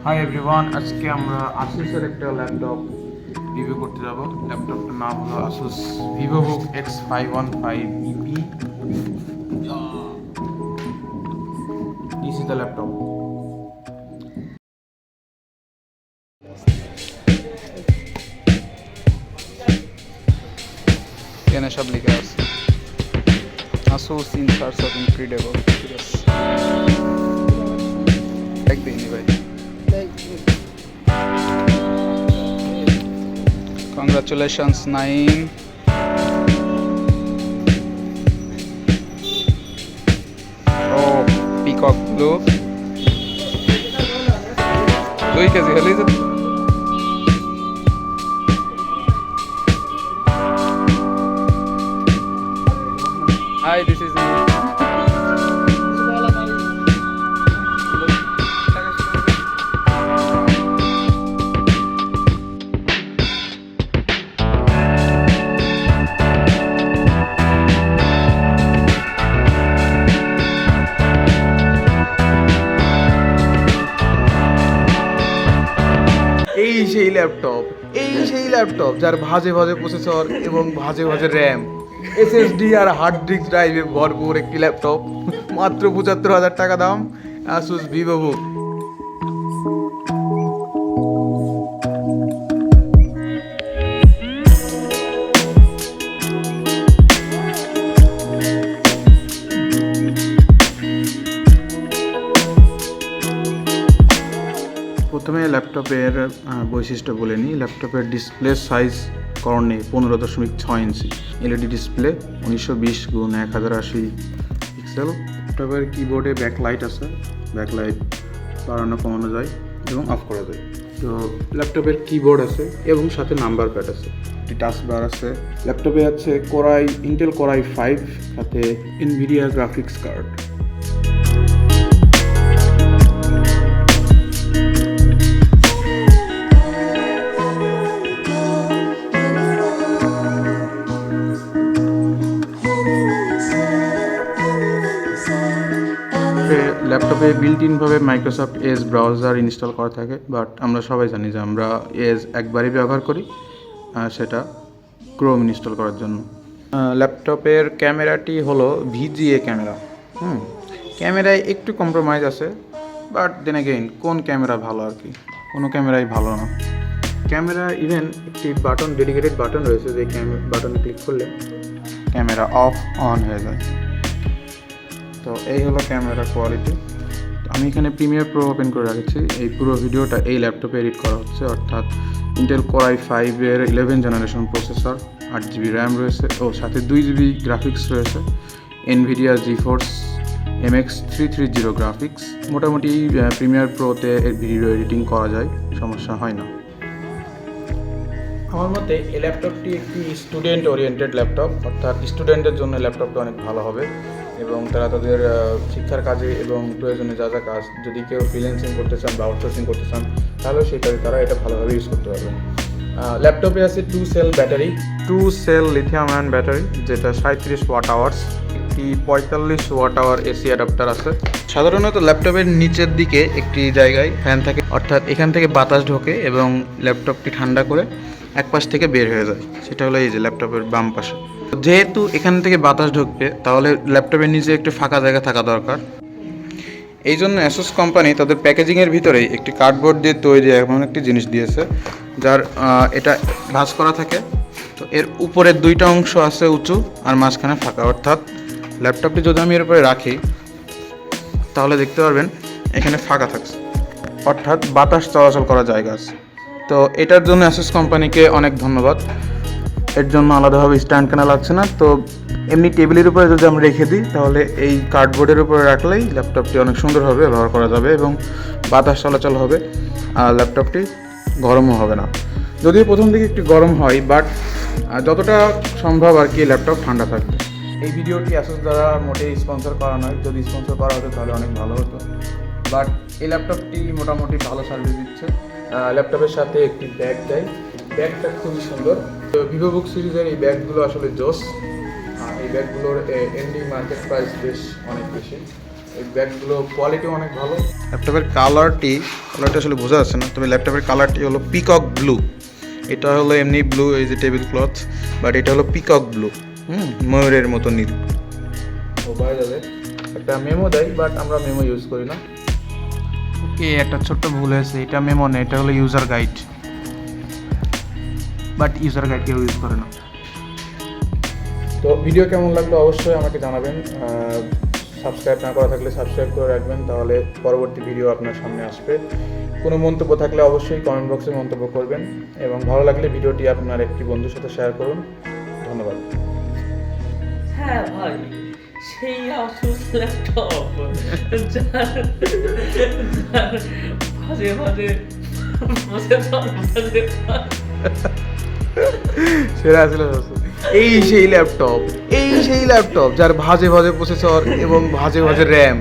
Hi everyone, আজকে আমরা আসুসের একটা ল্যাপটপ রিভিউ করতে যাব। ল্যাপটপটার নাম হলো ASUS VIVOBOOK X515EP। This is the laptop. এখানে সব লেখা আছে ASUS in search of incredible। ঠিক আছে, একদিনই ভাই। Congratulations, Naeem. Oh, peacock blue. 2 KG হলেই তো। Hi, this is Naeem. এই সেই ল্যাপটপ যার ভাজে ভাজে প্রসেসর এবং ভাজে ভাজে র্যাম, এসএসডি আর হার্ড ডিস্ক ড্রাইভে ভরপুর একটি ল্যাপটপ। মাত্র ৭৫,০০০ টাকা দাম, ASUS VIVOBOOK। প্রথমে ল্যাপটপের বৈশিষ্ট্য বলে নিই। ল্যাপটপের ডিসপ্লে সাইজ কর্নে 15.6 ইঞ্চি, এলইডি ডিসপ্লে 1920x1080 পিক্সেল। ল্যাপটপের কিবোর্ডে ব্যাকলাইট আছে, ব্যাকলাইট বাড়ানো কমানো যায় এবং অফ করা যায়। তো ল্যাপটপের কিবোর্ড আছে এবং সাথে নাম্বার প্যাড আছে, একটি টাচ বার আছে। ল্যাপটপে আছে ইন্টেল Core i5, সাথে NVIDIA গ্রাফিক্স কার্ড। ল্যাপটপে বিল্ট ইনভাবে মাইক্রোসফট এজ ব্রাউজার ইনস্টল করা থাকে, বাট আমরা সবাই জানি যে আমরা এজ একবারই ব্যবহার করি, সেটা ক্রোম ইনস্টল করার জন্য। ল্যাপটপের ক্যামেরাটি হলো VGA ক্যামেরা। ক্যামেরায় একটু কম্প্রোমাইজ আছে, বাট দেন এগেইন কোন ক্যামেরা ভালো আর কি, কোনো ক্যামেরাই ভালো না। ক্যামেরা ইভেন একটি বাটন, ডেডিকেটেড বাটন রয়েছে, যে বাটনে ক্লিক করলে ক্যামেরা অফ অন হয়ে যায়। তো এই হলো ক্যামেরা কোয়ালিটি। আমি এখানে প্রিমিয়ার প্রো ওপেন করে রাখছি। এই পুরো ভিডিওটা এই ল্যাপটপে এডিট করা হচ্ছে, অর্থাৎ ইন্টেল Core i5 এর 11 জেনারেশন প্রসেসর, 8GB র্যাম রয়েছে ও সাথে 2GB গ্রাফিক্স রয়েছে, NVIDIA GeForce MX 330 গ্রাফিক্স। মোটামুটি প্রিমিয়ার প্রোতে এর ভিডিও এডিটিং করা যায়, সমস্যা হয় না। আমার মতে এই ল্যাপটপটি একটি স্টুডেন্ট ওরিয়েন্টেড ল্যাপটপ, অর্থাৎ স্টুডেন্টদের জন্য ল্যাপটপটা অনেক ভালো হবে এবং তারা তাদের শিক্ষার কাজে এবং প্রয়োজনে যা যা কাজ, যদি কেউ ফ্রিল্যান্সিং করতে চান বা আউটসোর্সিং করতে চান, তাহলে সেই কাজে তারা এটা ভালোভাবে ইউজ করতে পারবেন। ল্যাপটপে আছে 2 cell battery, 2 cell lithium ion battery, যেটা 37 ওয়াট আওয়ার্স, একটি 45 ওয়াট আওয়ার এসি অ্যাডাপ্টার আছে। সাধারণত ল্যাপটপের নিচের দিকে একটি জায়গায় ফ্যান থাকে, অর্থাৎ এখান থেকে বাতাস ঢোকে এবং ল্যাপটপটি ঠান্ডা করে এক পাশ থেকে বের হয়ে যায়। সেটা হলো এই যে ল্যাপটপের বাম পাশে। যেহেতু এখান থেকে বাতাস ঢুকবে, তাহলে ল্যাপটপের নিচে একটু ফাঁকা জায়গা থাকা দরকার। এই জন্য ASUS কোম্পানি তাদের প্যাকেজিংয়ের ভিতরেই একটি কার্ডবোর্ড দিয়ে তৈরি এমন একটি জিনিস দিয়েছে, যার এটা ভাঁজ করা থাকে। তো এর উপরের 2টা অংশ আছে উঁচু আর মাঝখানে ফাঁকা, অর্থাৎ ল্যাপটপটি যদি আমি এর উপরে রাখি তাহলে দেখতে পারবেন এখানে ফাঁকা থাকছে, অর্থাৎ বাতাস চলাচল করার জায়গা আছে। তো এটার জন্য ASUS কোম্পানিকে অনেক ধন্যবাদ। এর জন্য আলাদাভাবে স্ট্যান্ড কেনা লাগছে না। তো এমনি টেবিলের উপরে যদি আমরা রেখে দিই, তাহলে এই কার্ডবোর্ডের উপরে রাখলেই ল্যাপটপটি অনেক সুন্দরভাবে ব্যবহার করা যাবে এবং বাতাস চলাচল হবে, আর ল্যাপটপটি গরমও হবে না। যদিও প্রথম দিকে একটু গরম হয়, বাট যতটা সম্ভব আর কি ল্যাপটপ ঠান্ডা থাকবে। এই ভিডিওটি ASUS দ্বারা মোটেই স্পন্সর করা নয়, যদি স্পন্সর করা হতো তাহলে অনেক ভালো হতো। বাট এই ল্যাপটপটি মোটামুটি ভালো সার্ভিস দিচ্ছে। ল্যাপটপের সাথে একটি ব্যাগ দেয়, ব্যাগটা খুবই সুন্দর। তো VIVOBOOK সিরিজের এই ব্যাগগুলো আসলে জোস। এই ব্যাগগুলোর এন্ডিং মার্কেট প্রাইস বেশ অনেক বেশি। এই ব্যাগগুলো কোয়ালিটি অনেক ভালো। ল্যাপটপের কালারটি আসলে বোঝা যাচ্ছে না, তবে ল্যাপটপের কালারটি হলো পিকক ব্লু। এটা হলো এমনি ব্লু, এই যে টেবিল ক্লথ, বাট এটা হলো পিকক ব্লু, ময়ূরের মতো নীল। ও বাইরে যাবে একটা মেমো দেয়, বাট আমরা মেমো ইউজ করি না। ওকে, একটা ছোট্ট ভুল হয়েছে, এটা মেমো নেই, এটা হলো user guide, but user guide কেউ ইউজ করে না। তো ভিডিও কেমন লাগলো অবশ্যই আমাকে জানাবেন। সাবস্ক্রাইব না করা থাকলে সাবস্ক্রাইব করে রাখবেন, তাহলে পরবর্তী ভিডিও আপনার সামনে আসবে। কোনো মন্তব্য থাকলে অবশ্যই কমেন্ট বক্সে মন্তব্য করবেন, এবং ভালো লাগলে ভিডিওটি আপনার একটি বন্ধুর সাথে শেয়ার করুন। ধন্যবাদ। হ্যাঁ ভাই, সেই ASUS ল্যাপটপ মাঝে মাঝে সেরা ছিল। এই সেই ল্যাপটপ যার ভাজে ভাজে প্রসেসর এবং ভাজে ভাজে র্যাম।